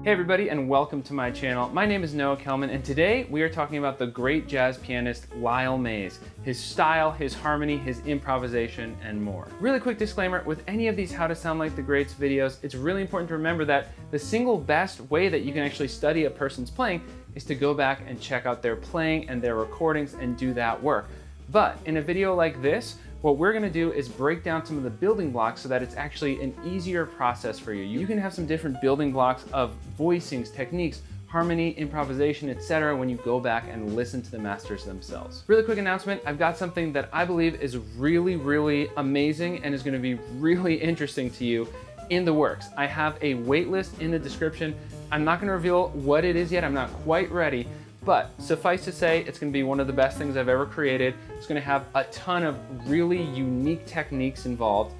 Hey everybody, and welcome to my channel. My name is Kellman, and today we are talking about the great jazz pianist Lyle Mays, his style, his harmony, his improvisation, and more. Really quick disclaimer, with any of these How to Sound Like the Greats videos, it's really important to remember that the single best way that you can actually study a person's playing is to go back and check out their playing and their recordings and do that work. But in a video like this, what we're gonna do is break down some of the building blocks so that it's actually an easier process for you. You can have some different building blocks of voicings, techniques, harmony, improvisation, etc. when you go back and listen to the masters themselves. Really quick announcement, I've got something that I believe is really amazing and is gonna be really interesting to you in the works. I have a waitlist in the description. I'm not gonna reveal what it is yet, I'm not quite ready, but suffice to say, it's gonna be one of the best things I've ever created. It's gonna have a ton of really unique techniques involved.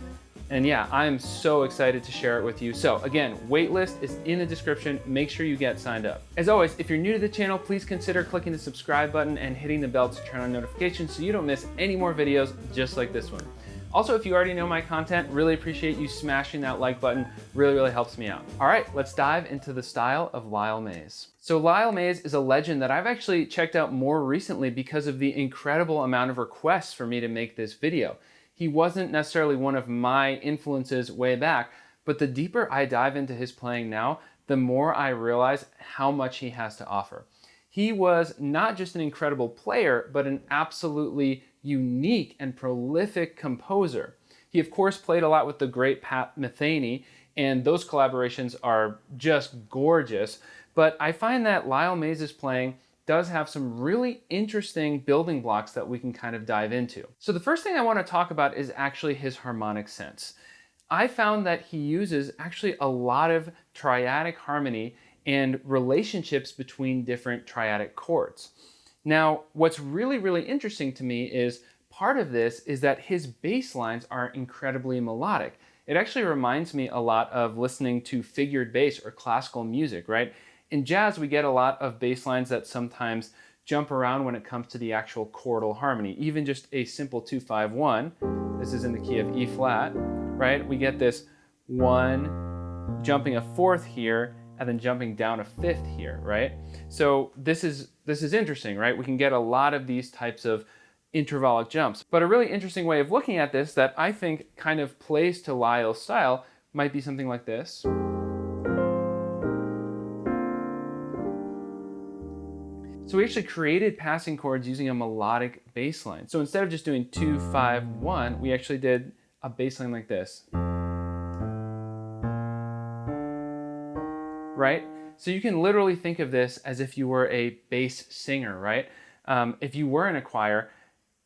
And yeah, I am so excited to share it with you. So again, waitlist is in the description. Make sure you get signed up. As always, if you're new to the channel, please consider clicking the subscribe button and hitting the bell to turn on notifications so you don't miss any more videos just like this one. Also, if you already know my content, really appreciate you smashing that like button. Really helps me out. All right, let's dive into the style of Lyle Mays. So Lyle Mays is a legend that I've actually checked out more recently because of the incredible amount of requests for me to make this video. He wasn't necessarily one of my influences way back, but the deeper I dive into his playing now, the more I realize how much he has to offer. He was not just an incredible player, but an absolutely unique and prolific composer. He of course played a lot with the great Pat Metheny, and those collaborations are just gorgeous, but I find that Lyle Mays' playing does have some really interesting building blocks that we can kind of dive into. So the first thing I want to talk about is actually his harmonic sense. I found that he uses actually a lot of triadic harmony and relationships between different triadic chords. Now, what's really interesting to me is part of this is that his bass lines are incredibly melodic. It actually reminds me a lot of listening to figured bass or classical music, right? In jazz, we get a lot of bass lines that sometimes jump around when it comes to the actual chordal harmony. Even just a simple 2-5-1, this is in the key of E flat, right? We get this one jumping a fourth here, and then jumping down a fifth here, right? So this is interesting, right? We can get a lot of these types of intervallic jumps. But a really interesting way of looking at this that I think kind of plays to Lyle's style might be something like this. So we actually created passing chords using a melodic bass line. So instead of just doing 2-5-1, we actually did a bass line like this. Right? So you can literally think of this as if you were a bass singer, right? If you were in a choir,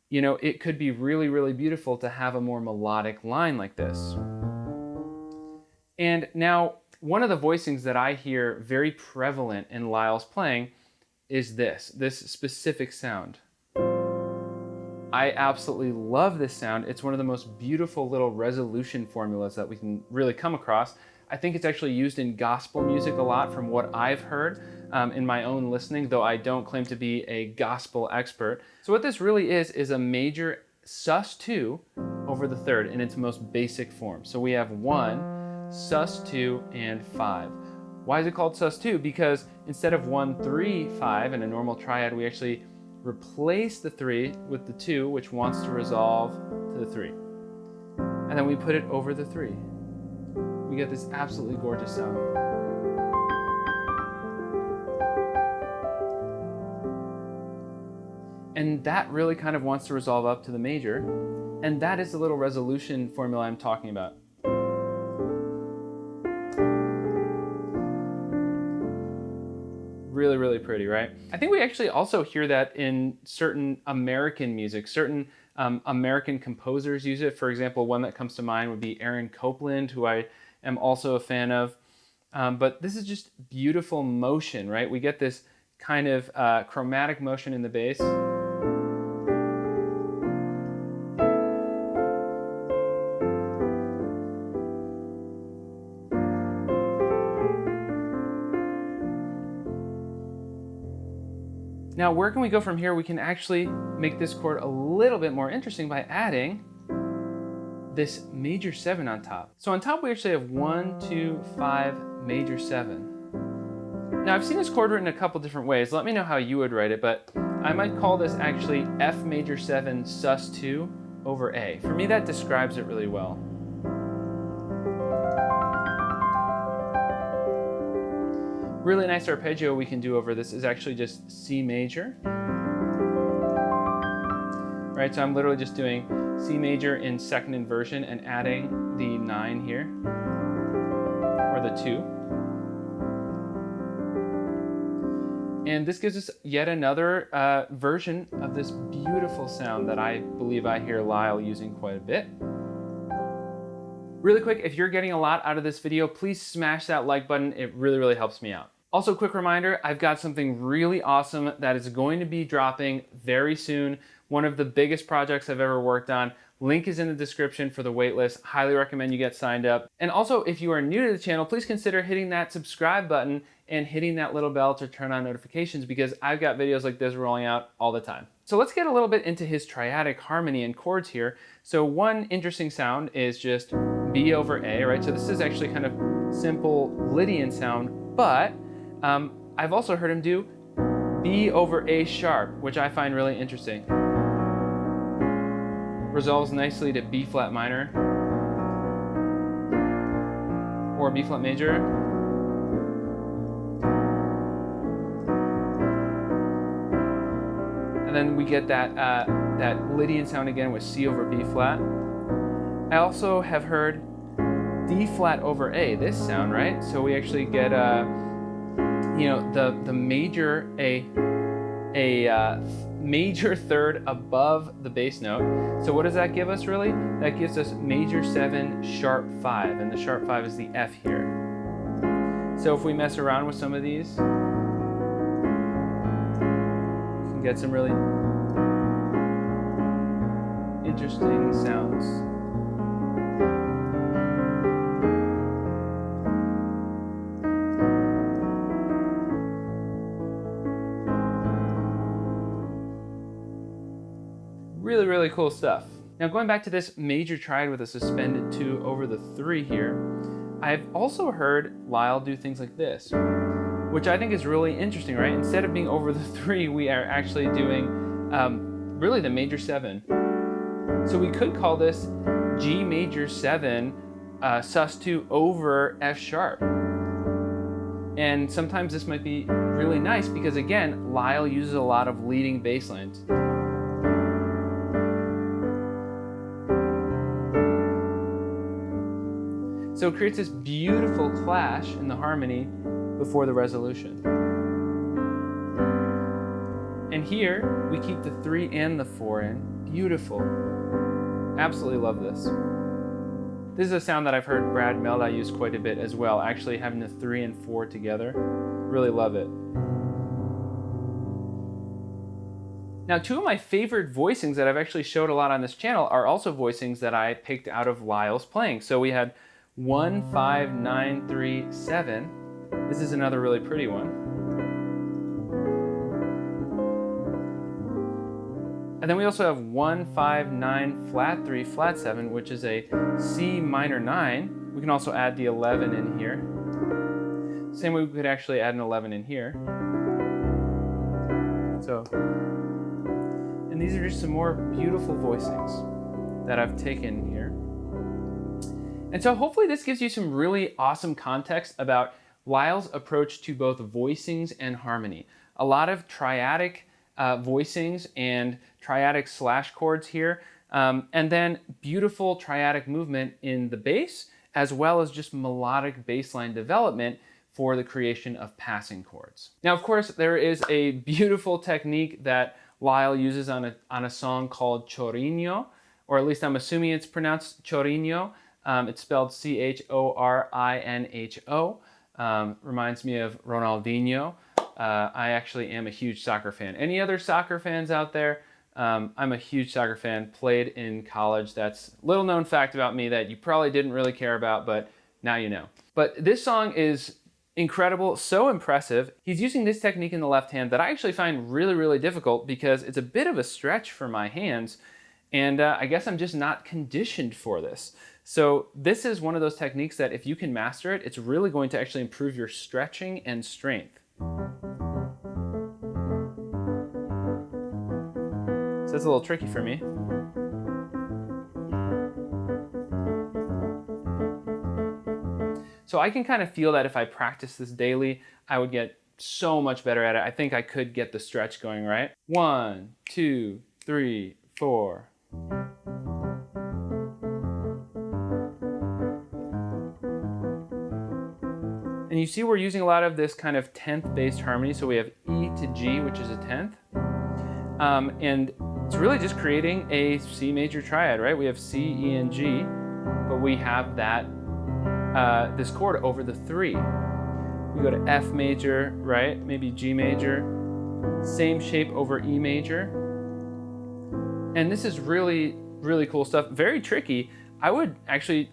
you know, it could be really beautiful to have a more melodic line like this. And now, one of the voicings that I hear very prevalent in Lyle's playing is this specific sound. I absolutely love this sound. It's one of the most beautiful little resolution formulas that we can really come across. I think it's actually used in gospel music a lot from what I've heard in my own listening, though I don't claim to be a gospel expert. So what this really is a major sus2 over the third in its most basic form. So we have 1, sus2, and 5. Why is it called sus2? Because instead of 1, 3, 5 in a normal triad, we actually replace the 3 with the 2, which wants to resolve to the 3. And then we put it over the 3. We get this absolutely gorgeous sound. And that really kind of wants to resolve up to the major, and that is the little resolution formula I'm talking about. Really pretty, right? I think we actually also hear that in certain American music. Certain American composers use it. For example, one that comes to mind would be Aaron Copland, who I am also a fan of. But this is just beautiful motion, right? We get this kind of chromatic motion in the bass. Now, where can we go from here? We can actually make this chord a little bit more interesting by adding this major 7 on top. So on top we actually have 1, 2, 5, major 7. Now I've seen this chord written a couple different ways. Let me know how you would write it, but I might call this actually F major 7 sus2 over A. For me, that describes it really well. Really nice arpeggio we can do over this is actually just C major. Right, so I'm literally just doing C major in second inversion and adding the 9 here, or the 2. And this gives us yet another version of this beautiful sound that I believe I hear Lyle using quite a bit. Really quick, if you're getting a lot out of this video, please smash that like button. It really, really helps me out. Also, quick reminder, I've got something really awesome that is going to be dropping very soon. One of the biggest projects I've ever worked on. Link is in the description for the waitlist. Highly recommend you get signed up. And also, if you are new to the channel, please consider hitting that subscribe button and hitting that little bell to turn on notifications, because I've got videos like this rolling out all the time. So let's get a little bit into his triadic harmony and chords here. So one interesting sound is just B over A, right? So this is actually kind of simple Lydian sound, but I've also heard him do B over A sharp, which I find really interesting. Resolves nicely to B flat minor or B flat major. And then we get that Lydian sound again with C over B flat. I also have heard D flat over A, this sound, right? So we actually get you know, the major major third above the bass note. So what does that give us really? That gives us major 7 sharp 5, and the sharp 5 is the F here. So if we mess around with some of these, we can get some really interesting sounds. Really, really cool stuff. Now going back to this major triad with a suspended 2 over the 3 here, I've also heard Lyle do things like this, which I think is really interesting, right? Instead of being over the 3, we are actually doing really the major 7. So we could call this G major 7 sus2 over F sharp. And sometimes this might be really nice because, again, Lyle uses a lot of leading bass lines. So it creates this beautiful clash in the harmony before the resolution. And here we keep the 3 and the 4 in. Beautiful. Absolutely love this. This is a sound that I've heard Brad Melda use quite a bit as well, actually having the 3 and 4 together. Really love it. Now, 2 of my favorite voicings that I've actually showed a lot on this channel are also voicings that I picked out of Lyle's playing. So we had 1, 5, 9, 3, 7. This is another really pretty one. And then we also have 1, 5, 9, flat 3, flat 7, which is a C minor 9. We can also add the 11 in here. Same way we could actually add an 11 in here. So, and these are just some more beautiful voicings that I've taken here. And so hopefully this gives you some really awesome context about Lyle's approach to both voicings and harmony. A lot of triadic voicings and triadic slash chords here, and then beautiful triadic movement in the bass, as well as just melodic bass line development for the creation of passing chords. Now, of course, there is a beautiful technique that Lyle uses on a song called Chorinho, or at least I'm assuming it's pronounced Chorinho. It's spelled Chorinho. Reminds me of Ronaldinho. I actually am a huge soccer fan. Any other soccer fans out there? I'm a huge soccer fan, played in college. That's a little known fact about me that you probably didn't really care about, but now you know. But this song is incredible, so impressive. He's using this technique in the left hand that I actually find really, really difficult because it's a bit of a stretch for my hands, and I guess I'm just not conditioned for this. So this is one of those techniques that if you can master it, it's really going to actually improve your stretching and strength. So it's a little tricky for me. So I can kind of feel that if I practice this daily, I would get so much better at it. I think I could get the stretch going, right? 1, 2, 3, 4. And you see we're using a lot of this kind of 10th based harmony. So we have E to G, which is a 10th. And it's really just creating a C major triad, right? We have C, E, and G, but we have that this chord over the 3. We go to F major, right? Maybe G major. Same shape over E major. And this is really, really cool stuff. Very tricky. I would actually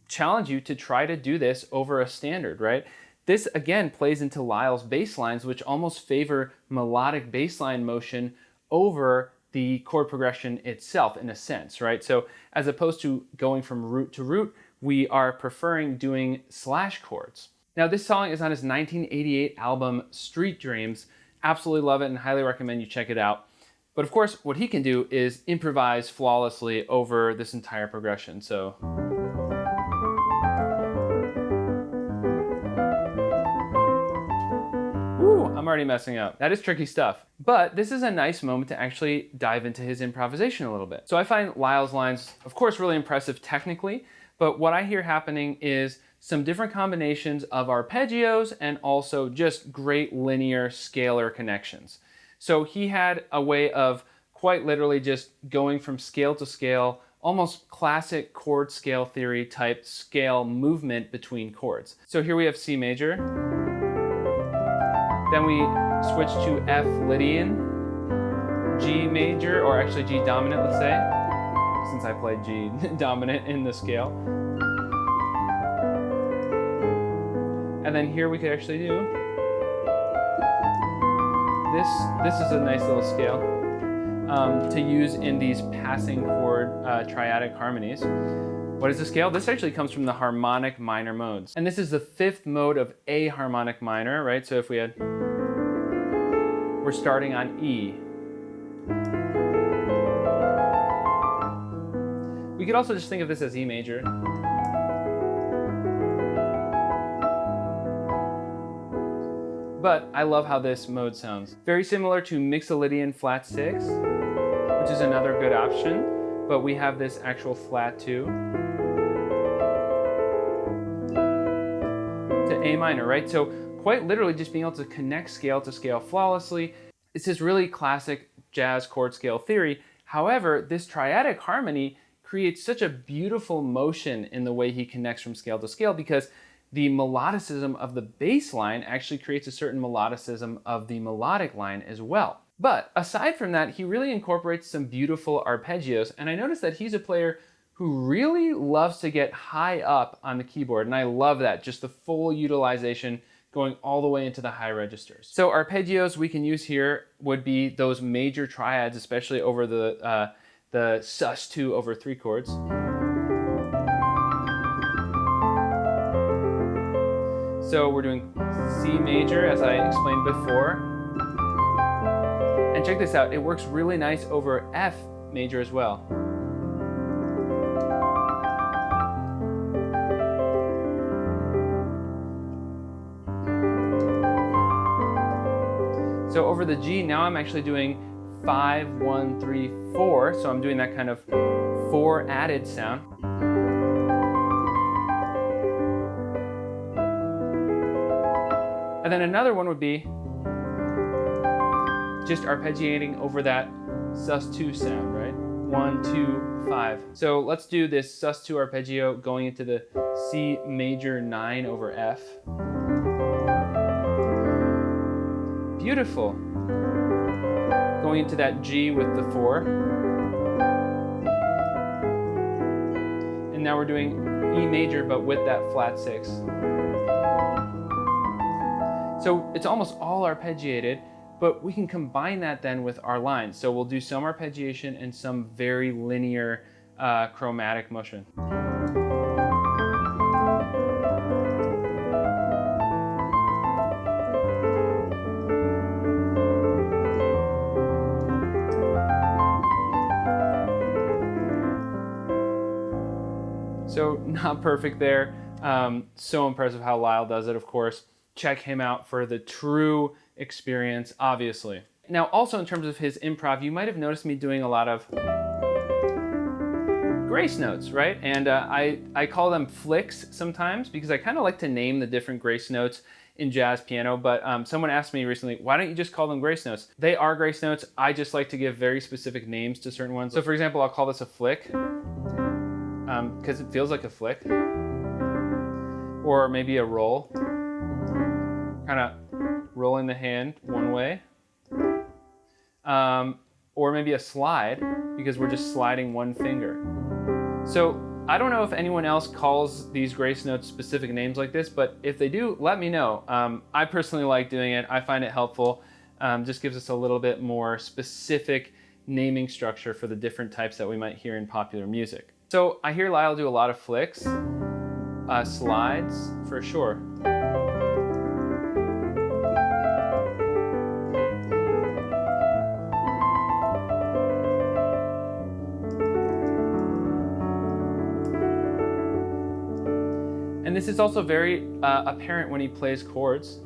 challenge you to try to do this over a standard, right? This again plays into Lyle's bass lines, which almost favor melodic bass line motion over the chord progression itself in a sense, right? So as opposed to going from root to root, we are preferring doing slash chords. Now this song is on his 1988 album Street Dreams. Absolutely love it and highly recommend you check it out. But of course, what he can do is improvise flawlessly over this entire progression. So I'm already messing up. That is tricky stuff. But this is a nice moment to actually dive into his improvisation a little bit. So I find Lyle's lines, of course, really impressive technically, but what I hear happening is some different combinations of arpeggios and also just great linear scalar connections. So he had a way of quite literally just going from scale to scale, almost classic chord scale theory type scale movement between chords. So here we have C major. Then we switch to F Lydian, G major, or actually G dominant, let's say, since I played G dominant in the scale. And then here we could actually do this is a nice little scale to use in these passing chord triadic harmonies. What is the scale? This actually comes from the harmonic minor modes. And this is the 5th mode of A harmonic minor, right? So if we're starting on E. We could also just think of this as E major. But I love how this mode sounds. Very similar to Mixolydian flat 6, which is another good option, but we have this actual flat 2 to A minor, right? So quite literally just being able to connect scale to scale flawlessly. This is really classic jazz chord scale theory. However, this triadic harmony creates such a beautiful motion in the way he connects from scale to scale because the melodicism of the bass line actually creates a certain melodicism of the melodic line as well. But aside from that, he really incorporates some beautiful arpeggios, and I noticed that he's a player who really loves to get high up on the keyboard, and I love that, just the full utilization going all the way into the high registers. So arpeggios we can use here would be those major triads, especially over the sus2 over 3 chords. So we're doing C major, as I explained before. And check this out, it works really nice over F major as well. So over the G, now I'm actually doing 5, 1, 3, 4. So I'm doing that kind of 4 added sound. And then another one would be just arpeggiating over that sus2 sound, right? 1, 2, 5. So let's do this sus2 arpeggio going into the C major 9 over F. Beautiful. Going into that G with the 4. And now we're doing E major but with that flat 6. So it's almost all arpeggiated, but we can combine that then with our lines. So we'll do some arpeggiation and some very linear chromatic motion. not perfect there. So impressive how Lyle does it, of course. Check him out for the true experience, obviously. Now, also in terms of his improv, you might have noticed me doing a lot of grace notes, right? And I call them flicks sometimes because I kind of like to name the different grace notes in jazz piano, but someone asked me recently, why don't you just call them grace notes? They are grace notes. I just like to give very specific names to certain ones. So for example, I'll call this a flick because it feels like a flick. Or maybe a roll, kind of rolling the hand one way. Or maybe a slide because we're just sliding one finger. So I don't know if anyone else calls these grace notes specific names like this, but if they do, let me know. I personally like doing it. I find it helpful. Just gives us a little bit more specific naming structure for the different types that we might hear in popular music. So I hear Lyle do a lot of flicks, slides for sure. And this is also very apparent when he plays chords.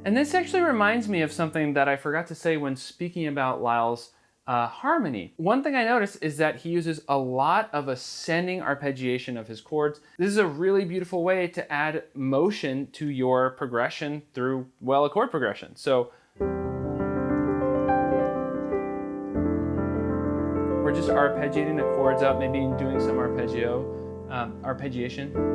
And this actually reminds me of something that I forgot to say when speaking about Lyle's harmony. One thing I noticed is that he uses a lot of ascending arpeggiation of his chords. This is a really beautiful way to add motion to your progression through, well, a chord progression. So we're just arpeggiating the chords up, maybe doing some arpeggiation.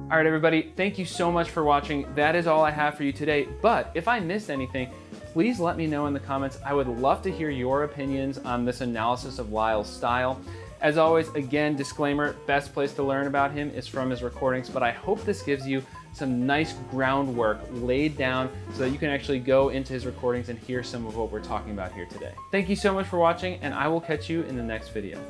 All right, everybody, thank you so much for watching. That is all I have for you today. But if I missed anything, please let me know in the comments. I would love to hear your opinions on this analysis of Lyle's style. As always, again, disclaimer, best place to learn about him is from his recordings, but I hope this gives you some nice groundwork laid down so that you can actually go into his recordings and hear some of what we're talking about here today. Thank you so much for watching, and I will catch you in the next video.